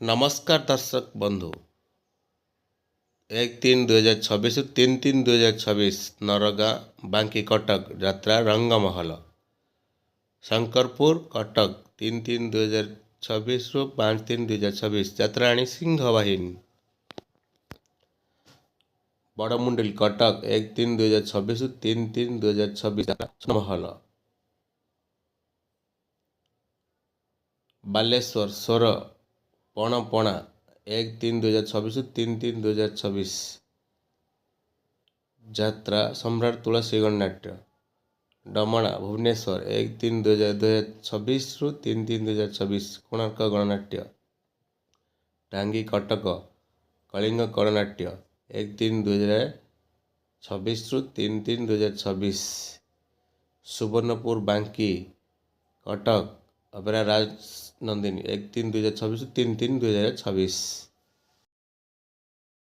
नमस्कार दर्शक बंधु 1-3-2026 3-3-2026 नरगा बांकी कटक यात्रा रंगमहल शंकरपुर कटक 3-3-2026 रु 5-3-2026 यात्राणी सिंहवाहिनी बड़मुंडिल कटक 1-3-2026 3-3-2026 महल बालेश्वर सोर पणपणा 1-3-2026 3-3-2026 यात्रा सम्राट तुलसीगण नाट्य डमणा भुवनेश्वर 1-3-2026 रु 3-3-2026 कोणार्क गणनाट्य टांगी कटक कलिंग गणनाट्य 1-3-2026 रु 3-3-2026 सुवर्णपुर बांकी कटक अबेरा राज नंदिनी 1-3-2026 3-3-2026